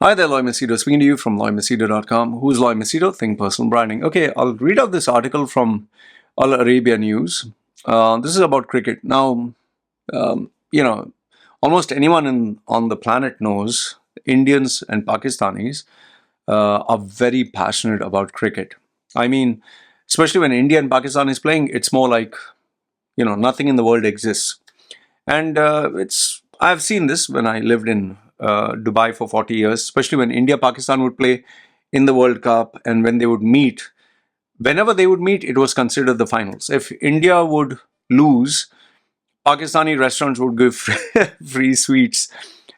Hi there, Loy Machedo, speaking to you from loymachedo.com. Who's Loy Machedo? Think Personal Branding. Okay, I'll read out this article from Al Arabia News. This is about cricket. Now, um, you know, almost anyone on the planet knows Indians and Pakistanis are very passionate about cricket. I mean, especially when India and Pakistan is playing, it's more like, nothing in the world exists. And I've seen this when I lived in Dubai for 40 years, especially when India Pakistan would play in the World Cup, and when they would meet, whenever they would meet, it was considered the finals. If India would lose, Pakistani restaurants would give free sweets,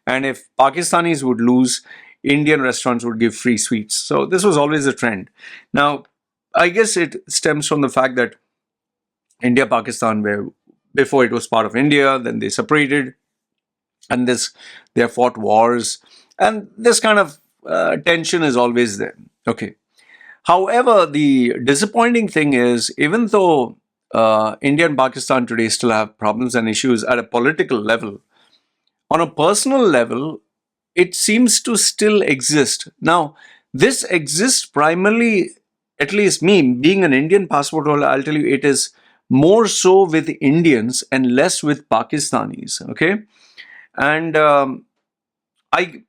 and if Pakistanis would lose, Indian restaurants would give free sweets. So this was always a trend. Now, I guess it stems from the fact that India Pakistan were, before it was part of India, then they separated, and they have fought wars, and this kind of tension is always there. Okay. However, the disappointing thing is, even though India and Pakistan today still have problems and issues at a political level, on a personal level, it seems to still exist. Now, this exists primarily, at least me, being an Indian passport holder, I'll tell you, it is more so with Indians and less with Pakistanis. Okay. And I,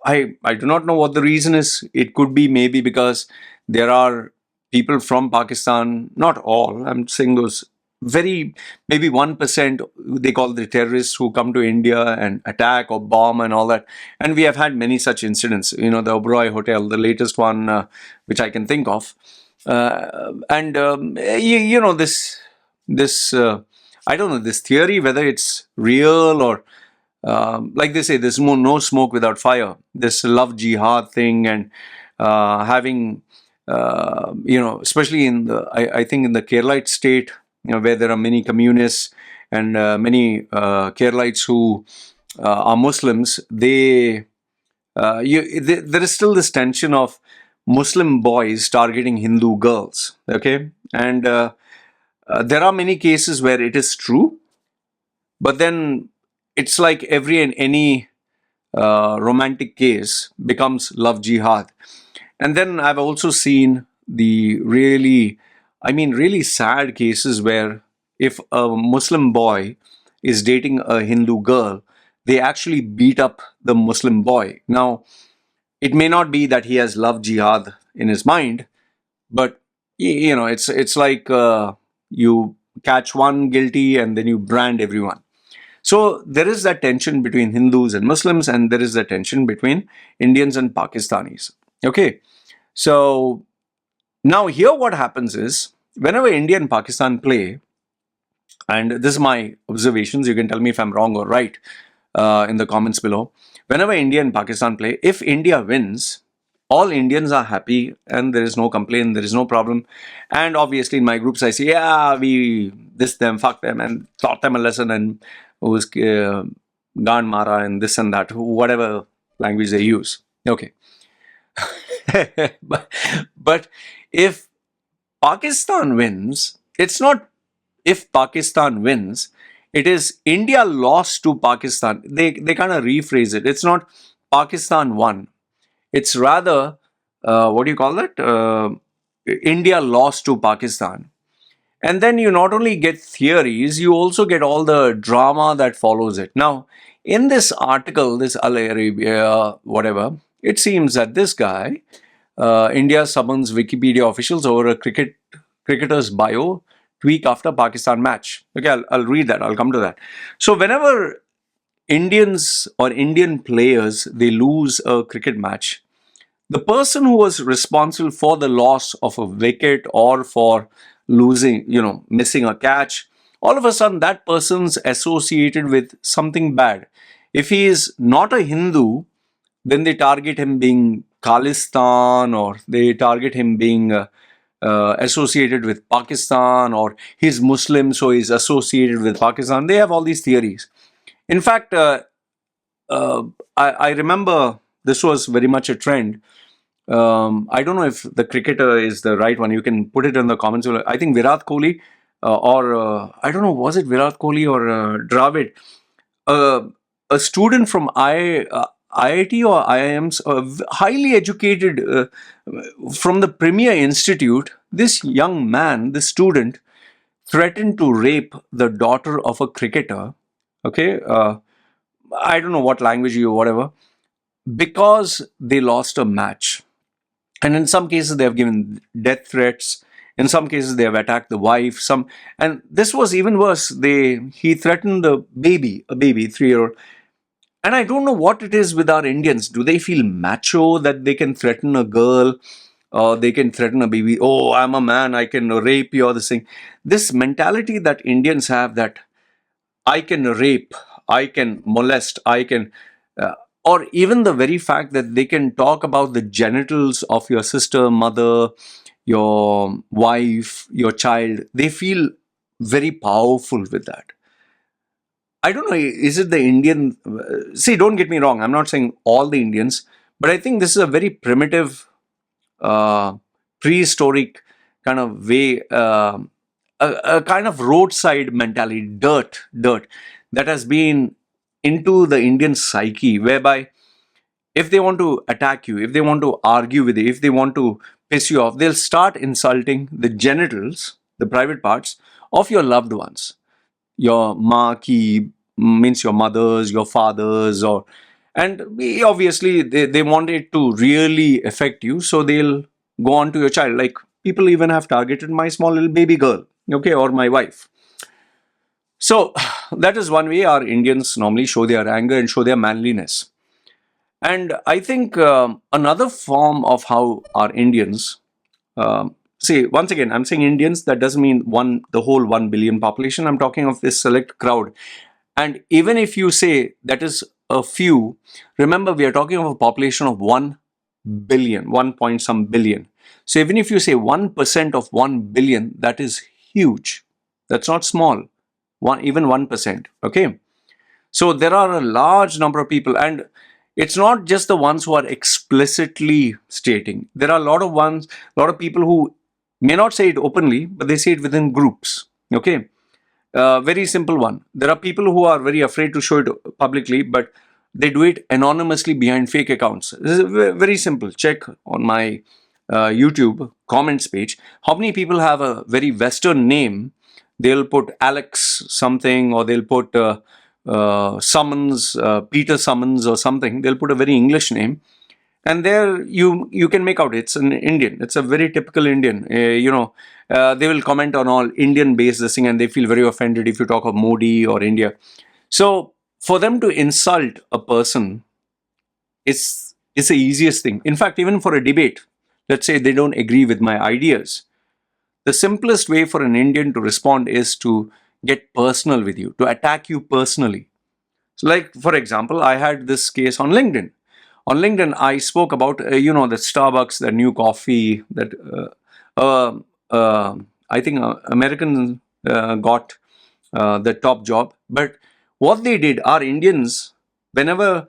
I do not know what the reason is. It could be maybe because there are people from Pakistan, not all, I'm saying those maybe 1%, they call the terrorists who come to India and attack or bomb and all that. And we have had many such incidents, the Oberoi Hotel, the latest one, which I can think of. This, I don't know, this theory, whether it's real or like they say, there's no smoke without fire. This love jihad thing, and having, especially I think in the Keralite state, where there are many communists and many Keralites who are Muslims, there is still this tension of Muslim boys targeting Hindu girls. Okay, and there are many cases where it is true, but then it's like every and any romantic case becomes love jihad. And then I've also seen the really sad cases where if a Muslim boy is dating a Hindu girl, they actually beat up the Muslim boy. Now, it may not be that he has love jihad in his mind, but it's like you catch one guilty and then you brand everyone. So there is that tension between Hindus and Muslims, and there is that tension between Indians and Pakistanis. Okay, so now here what happens is, whenever India and Pakistan play, and this is my observations, you can tell me if I'm wrong or right in the comments below. Whenever India and Pakistan play, if India wins, all Indians are happy and there is no complaint, there is no problem. And obviously in my groups I say, yeah, we this them, fuck them, and taught them a lesson, and who's Gan Mara and this and that, whatever language they use. Okay. but if Pakistan wins, it's not if Pakistan wins, it is India lost to Pakistan. They kind of rephrase it. It's not Pakistan won. It's rather, what do you call that? India lost to Pakistan. And then you not only get theories, you also get all the drama that follows it. Now, in this article, this Al Arabia, whatever, it seems that this guy, India summons Wikipedia officials over a cricketer's bio tweak after Pakistan match. Okay, I'll read that. I'll come to that. So whenever Indians or Indian players, they lose a cricket match, the person who was responsible for the loss of a wicket or for losing, missing a catch, all of a sudden that person's associated with something bad. If he is not a Hindu, then they target him being Khalistan, or they target him being associated with Pakistan, or he's Muslim, so he's associated with Pakistan. They have all these theories. In fact, I remember this was very much a trend. I don't know if the cricketer is the right one. You can put it in the comments. I think Virat Kohli, or I don't know, was it Virat Kohli or Dravid? A student from IIT or IIMs, highly educated from the premier institute. This young man, this student, threatened to rape the daughter of a cricketer. Okay, I don't know what language you whatever, because they lost a match. And in some cases, they have given death threats. In some cases, they have attacked the wife. And this was even worse. He threatened the baby, a baby, 3-year-old. And I don't know what it is with our Indians. Do they feel macho that they can threaten a girl, or they can threaten a baby? Oh, I'm a man, I can rape you, or this thing. This mentality that Indians have, that I can rape, I can molest, I can, or even the very fact that they can talk about the genitals of your sister, mother, your wife, your child. They feel very powerful with that. I don't know, is it the Indian? See, don't get me wrong, I'm not saying all the Indians, but I think this is a very primitive, uh, prehistoric kind of way, a kind of roadside mentality, dirt, that has been into the Indian psyche, whereby if they want to attack you, if they want to argue with you, if they want to piss you off, they'll start insulting the genitals, the private parts of your loved ones. Your ma ki means your mothers, your fathers, or and obviously they want it to really affect you, so they'll go on to your child. Like, people even have targeted my small little baby girl, okay, or my wife. So that is one way our Indians normally show their anger and show their manliness. And I think another form of how our Indians, see, once again, I'm saying Indians, that doesn't mean the whole 1 billion population. I'm talking of this select crowd. And even if you say that is a few, remember we are talking of a population of 1 billion, 1 point some billion. So even if you say 1% of 1 billion, that is huge. That's not small. Even 1%. Okay. So there are a large number of people, and it's not just the ones who are explicitly stating. There are a lot of people who may not say it openly, but they say it within groups. Okay. Very simple one. There are people who are very afraid to show it publicly, but they do it anonymously behind fake accounts. This is very simple. Check on my YouTube comments page. How many people have a very Western name? They'll put Alex something, or they'll put Summons, Peter Summons or something. They'll put a very English name. And there you can make out it's an Indian. It's a very typical Indian. They will comment on all Indian-based this thing, and they feel very offended if you talk of Modi or India. So for them to insult a person is the easiest thing. In fact, even for a debate, let's say they don't agree with my ideas, the simplest way for an Indian to respond is to get personal with you, to attack you personally. So, like, for example, I had this case on LinkedIn. On LinkedIn, I spoke about, the Starbucks, the new coffee that I think American got the top job. But what they did, our Indians, whenever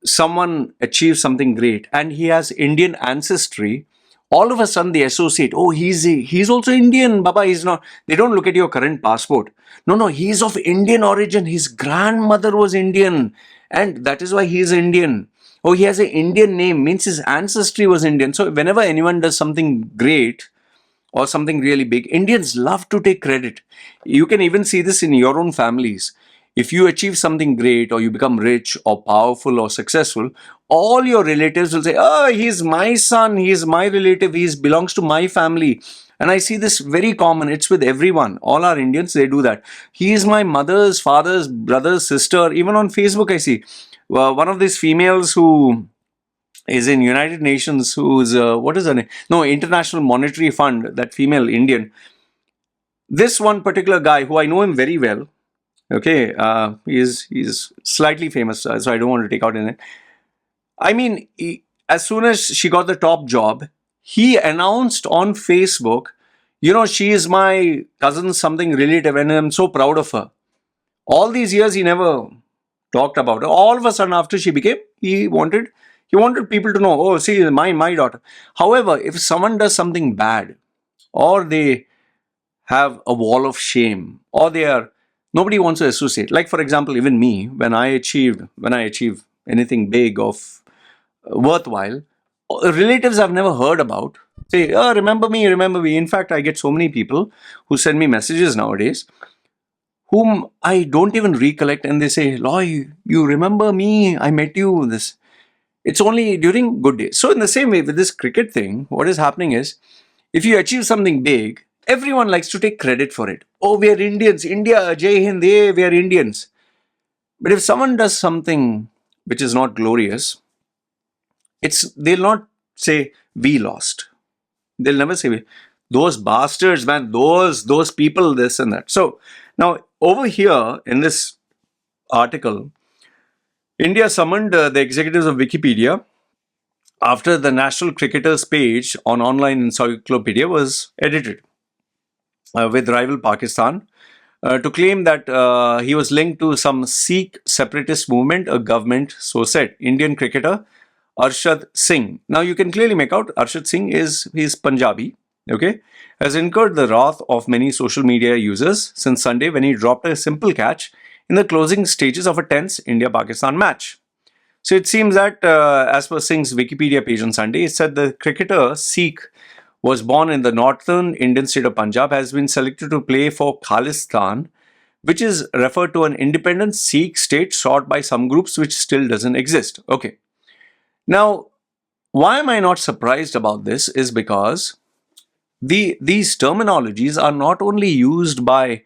someone achieves something great and he has Indian ancestry, all of a sudden they associate, oh, he's also Indian, Baba, he's not. They don't look at your current passport. No, he's of Indian origin. His grandmother was Indian, and that is why he is Indian. Oh, he has an Indian name, means his ancestry was Indian. So whenever anyone does something great or something really big, Indians love to take credit. You can even see this in your own families. If you achieve something great, or you become rich or powerful or successful, all your relatives will say, oh, he's my son, he's my relative, he belongs to my family. And I see this very common. It's with everyone. All our Indians, they do that. He is my mother's, father's, brother's, sister. Even on Facebook, I see one of these females who is in United Nations, who's, what is her name? No, International Monetary Fund, that female Indian. This one particular guy, who I know him very well, okay, he's slightly famous, so I don't want to take out in it. I mean, as soon as she got the top job, he announced on Facebook, she is my cousin, something relative, and I'm so proud of her. All these years, he never talked about her. All of a sudden, after she became, he wanted people to know, oh, see, my daughter. However, if someone does something bad, or they have a wall of shame, or nobody wants to associate. Like, for example, even me, when I achieve anything big of worthwhile, relatives I've never heard about say, "Oh, remember me, remember me." In fact, I get so many people who send me messages nowadays whom I don't even recollect, and they say, "Loy, you remember me? I met you." This it's only during good days. So in the same way with this cricket thing, what is happening is, if you achieve something big, everyone likes to take credit for it. Oh, we are Indians, India, Jai Hind, yeah, we are Indians. But if someone does something which is not glorious, they'll not say we lost. They'll never say those bastards, man, those people, this and that. So now over here in this article, India summoned the executives of Wikipedia after the national cricketers page on online encyclopedia was edited with rival Pakistan to claim that he was linked to some Sikh separatist movement, a government, so said. Indian cricketer Arshdeep Singh. Now you can clearly make out Arshdeep Singh is Punjabi, okay, has incurred the wrath of many social media users since Sunday when he dropped a simple catch in the closing stages of a tense India-Pakistan match. So it seems that, as per Singh's Wikipedia page on Sunday, it said the cricketer Sikh was born in the northern Indian state of Punjab, has been selected to play for Khalistan, which is referred to an independent Sikh state sought by some groups which still doesn't exist. Okay. Now, why am I not surprised about this is because these terminologies are not only used by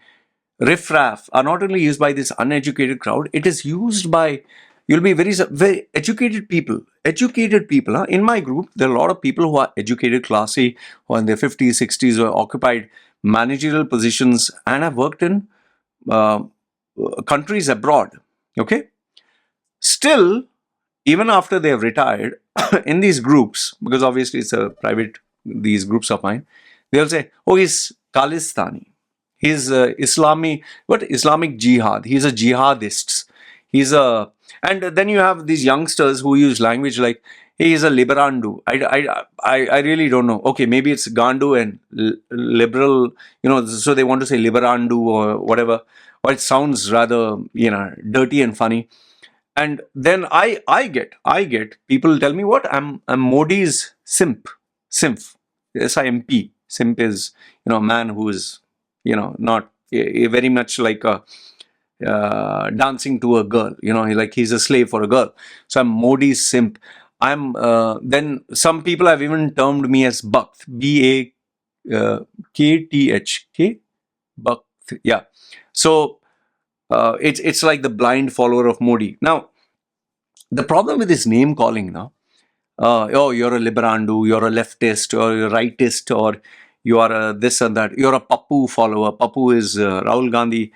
riffraff, are not only used by this uneducated crowd, it is used by, you'll be very educated people. Educated people. Huh? In my group, there are a lot of people who are educated, classy, who are in their 50s, 60s, who have occupied managerial positions and have worked in uh, countries abroad. Okay? Still, even after they have retired, in these groups, because obviously it's a private, these groups of mine, they'll say, oh, he's Khalistani. He's Islamic jihad. He's a jihadist. He's a, and then you have these youngsters who use language like, hey, he's a liberandu. I really don't know. Okay, maybe it's Gandu and liberal, so they want to say liberandu or whatever, or it sounds rather, dirty and funny. And then I get people tell me what I'm Modi's simp, SIMP. Simp is a man who is not very much like a dancing to a girl. Like he's a slave for a girl. So I'm Modi's simp. I'm then some people have even termed me as Bakt, BAKTH, Bakt. Yeah. So it's like the blind follower of Modi. Now, the problem with this name calling now, oh, you're a liberandu, you're a leftist, or you're a rightist, or you are a this and that. You're a Pappu follower. Pappu is Rahul Gandhi.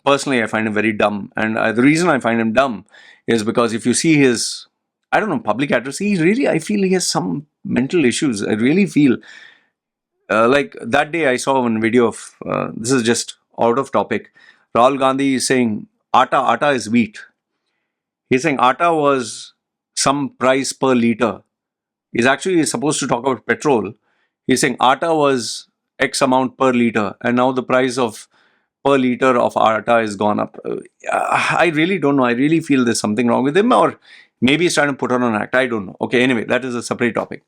Personally, I find him very dumb. And the reason I find him dumb is because if you see his, I don't know, public address, I feel he has some mental issues. I really feel like that day I saw one video of, this is just out of topic. Rahul Gandhi is saying, atta is wheat. He's saying atta was some price per liter. He's actually supposed to talk about petrol. He's saying atta was X amount per liter, and now the price of per liter of atta has gone up. I really don't know. I really feel there's something wrong with him, or maybe he's trying to put on an act. I don't know. Okay, anyway, that is a separate topic.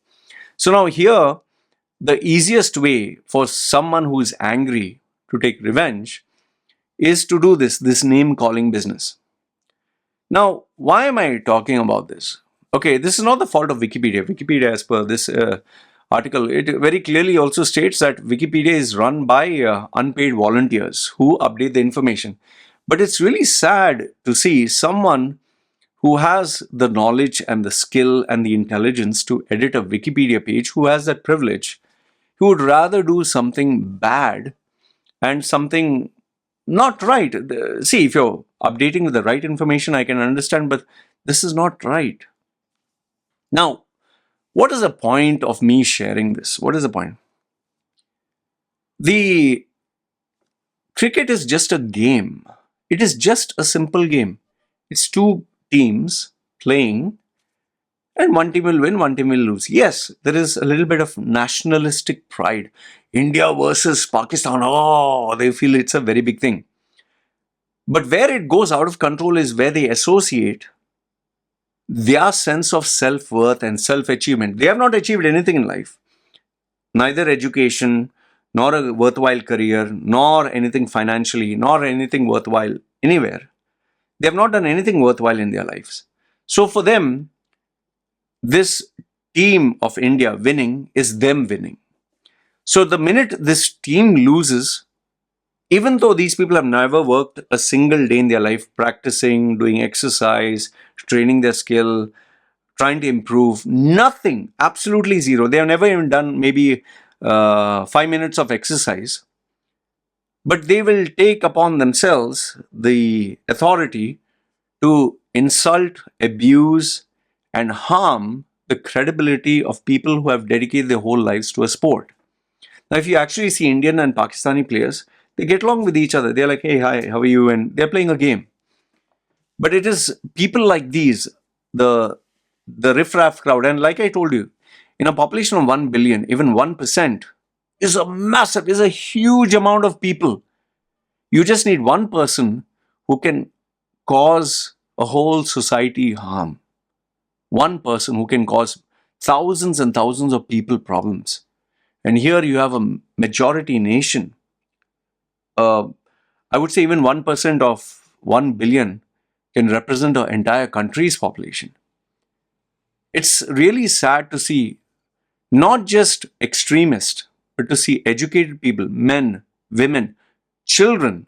So now here, the easiest way for someone who is angry to take revenge is to do this name calling business. Now, why am I talking about this? Okay, this is not the fault of Wikipedia. Wikipedia, as per this article, it very clearly also states that Wikipedia is run by unpaid volunteers who update the information. But it's really sad to see someone who has the knowledge and the skill and the intelligence to edit a Wikipedia page, who has that privilege, who would rather do something bad and something not right. See, if you're updating with the right information, I can understand, but this is not right. Now, what is the point of me sharing this? What is the point? The cricket is just a game. It is just a simple game. It's two teams playing, and one team will win, one team will lose. Yes, there is a little bit of nationalistic pride. India versus Pakistan. Oh, they feel it's a very big thing. But where it goes out of control is where they associate their sense of self-worth and self-achievement. They have not achieved anything in life, neither education, nor a worthwhile career, nor anything financially, nor anything worthwhile anywhere. They have not done anything worthwhile in their lives. So for them, this team of India winning is them winning. So the minute this team loses, even though these people have never worked a single day in their life practicing, doing exercise, training their skill, trying to improve, nothing, absolutely zero. They have never even done maybe 5 minutes of exercise. But they will take upon themselves the authority to insult, abuse, and harm the credibility of people who have dedicated their whole lives to a sport. Now, if you actually see Indian and Pakistani players, they get along with each other. They're like, hey, hi, how are you? And they're playing a game. But it is people like these, the riffraff crowd. And like I told you, in a population of 1 billion, even 1% is a huge amount of people. You just need one person who can cause a whole society harm. One person who can cause thousands and thousands of people problems. And here you have a majority nation. I would say even 1% of 1 billion can represent an entire country's population. It's really sad to see not just extremists, but to see educated people, men, women, children,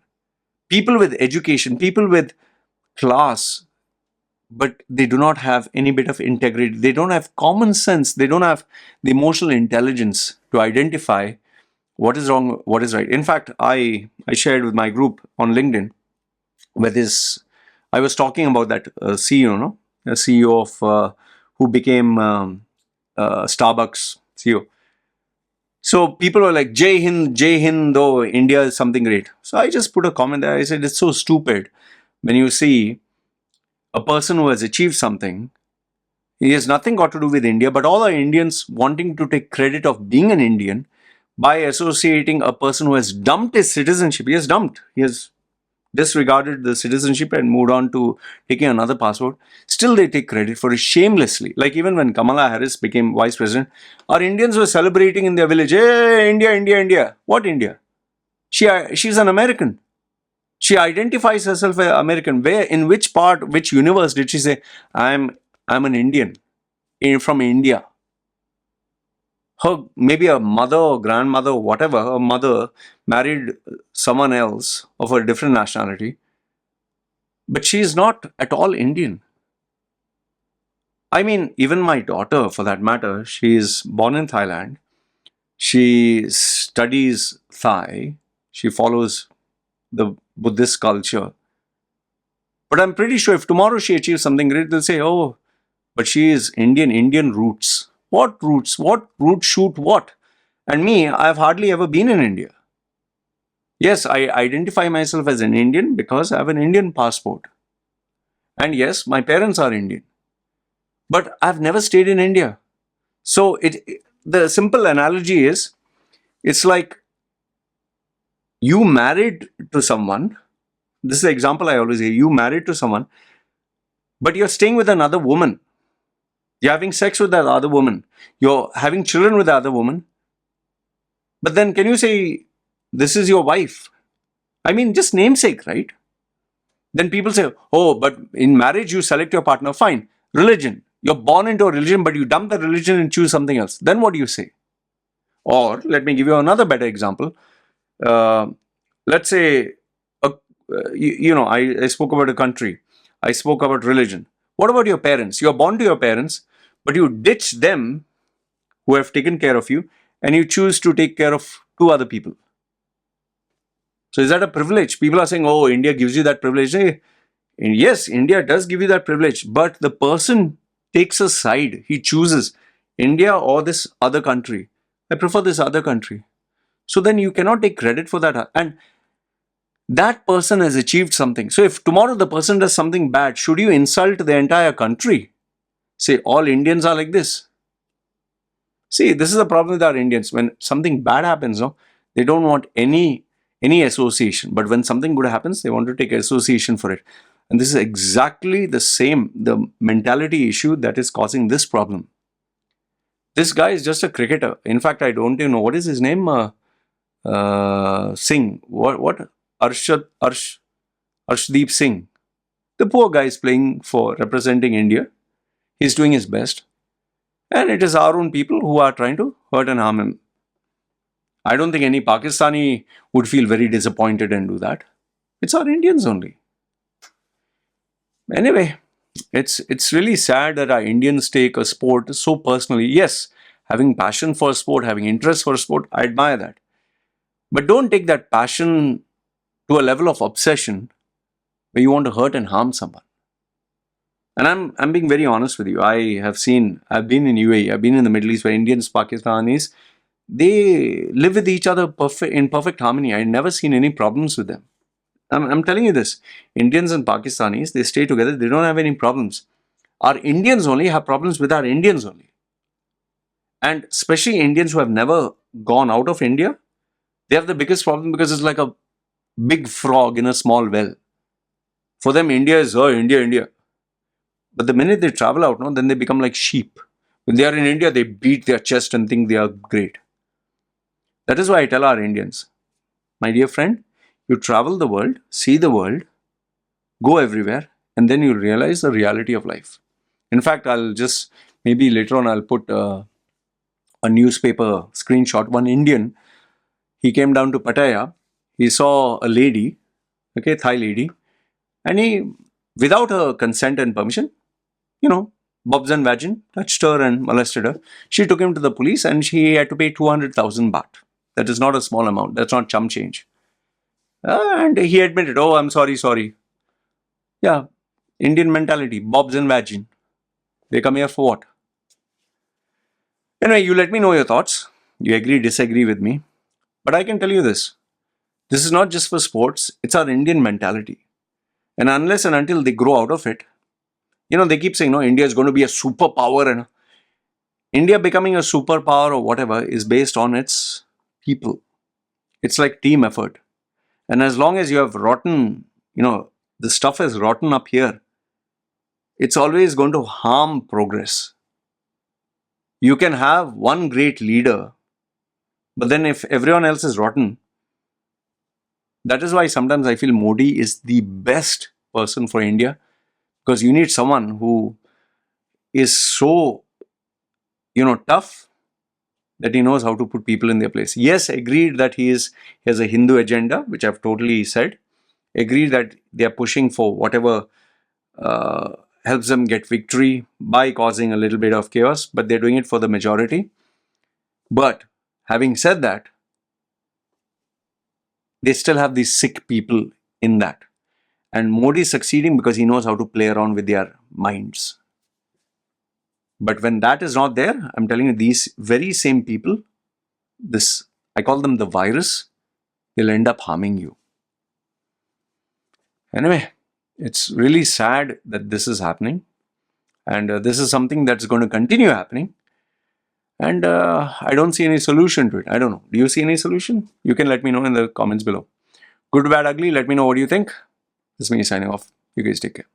people with education, people with class, but they do not have any bit of integrity. They don't have common sense. They don't have the emotional intelligence to identify what is wrong, what is right. In fact, I shared with my group on LinkedIn with this. I was talking about that CEO, no? A CEO of who became Starbucks CEO. So people were like, Jai Hind, though India is something great. So I just put a comment there. I said, it's so stupid when you see a person who has achieved something. He has nothing got to do with India, but all are Indians wanting to take credit of being an Indian by associating a person who has dumped his citizenship. He has disregarded the citizenship and moved on to taking another passport. Still they take credit for it shamelessly. Like even when Kamala Harris became vice president, our Indians were celebrating in their village, hey, India, India, India. What India? She's an American. She identifies herself as American. Where, in which part, which universe did she say, I'm an Indian from India? Her, maybe a mother or grandmother or whatever, her mother married someone else of a different nationality, but she is not at all Indian. I mean, even my daughter, for that matter, she is born in Thailand. She studies Thai. She follows the Buddhist culture. But I'm pretty sure if tomorrow she achieves something great, they'll say, oh, but she is Indian roots. What roots? What roots shoot what? And me, I've hardly ever been in India. Yes, I identify myself as an Indian because I have an Indian passport. And yes, my parents are Indian. But I've never stayed in India. So the simple analogy is, it's like you married to someone. This is the example I always say. You married to someone, but you're staying with another woman. You're having sex with that other woman. You're having children with the other woman. But then can you say, this is your wife? I mean, just namesake, right? Then people say, oh, but in marriage you select your partner. Fine. Religion. You're born into a religion, but you dump the religion and choose something else. Then what do you say? Or let me give you another better example. Let's say, I spoke about a country. I spoke about religion. What about your parents? You're born to your parents, but you ditch them who have taken care of you and you choose to take care of two other people. So is that a privilege? People are saying, oh, India gives you that privilege. Hey, yes, India does give you that privilege, but the person takes a side. He chooses India or this other country. I prefer this other country. So then you cannot take credit for that. And that person has achieved something. So if tomorrow the person does something bad, should you insult the entire country? Say all Indians are like this. See, this is the problem with our Indians. When something bad happens, no, they don't want any association. But when something good happens, they want to take association for it. And this is exactly the mentality issue that is causing this problem. This guy is just a cricketer. In fact, I don't even know what is his name. Singh. What? Arshdeep Singh. The poor guy is playing for representing India. He's doing his best. And it is our own people who are trying to hurt and harm him. I don't think any Pakistani would feel very disappointed and do that. It's our Indians only. Anyway, it's really sad that our Indians take a sport so personally. Yes, having passion for sport, having interest for sport, I admire that. But don't take that passion to a level of obsession where you want to hurt and harm someone. And I'm being very honest with you. I've been in UAE, I've been in the Middle East where Indians, Pakistanis, they live with each other in perfect harmony. I've never seen any problems with them. I'm telling you this. Indians and Pakistanis, they stay together. They don't have any problems. Our Indians only have problems with our Indians only. And especially Indians who have never gone out of India, they have the biggest problem because it's like a big frog in a small well. For them, India is, oh, India, India. But the minute they travel out, no, then they become like sheep. When they are in India, they beat their chest and think they are great. That is why I tell our Indians, my dear friend, you travel the world, see the world, go everywhere, and then you realize the reality of life. In fact, maybe later on, I'll put a newspaper screenshot. One Indian, he came down to Pattaya, he saw a lady, okay, Thai lady, and he, without her consent and permission, Bobs and Vagin, touched her and molested her. She took him to the police and she had to pay 200,000 baht. That is not a small amount. That's not chump change. And he admitted, oh, I'm sorry. Yeah, Indian mentality, Bobs and Vagin. They come here for what? Anyway, you let me know your thoughts. You agree, disagree with me. But I can tell you this. This is not just for sports. It's our Indian mentality. And unless and until they grow out of it, they keep saying, no, India is going to be a superpower. And India becoming a superpower or whatever is based on its people. It's like team effort. And as long as you have rotten, the stuff is rotten up here, it's always going to harm progress. You can have one great leader, but then if everyone else is rotten, that is why sometimes I feel Modi is the best person for India, because you need someone who is so, tough that he knows how to put people in their place. Yes, agreed that he has a Hindu agenda, which I've totally said. Agreed that they are pushing for whatever helps them get victory by causing a little bit of chaos, but they're doing it for the majority. But having said that, they still have these Sikh people in that. And Modi is succeeding because he knows how to play around with their minds. But when that is not there, I'm telling you, these very same people, I call them the virus, they'll end up harming you. Anyway, it's really sad that this is happening. And this is something that's going to continue happening. And I don't see any solution to it. I don't know. Do you see any solution? You can let me know in the comments below. Good, bad, ugly. Let me know what you think. This is me signing off. You guys take care.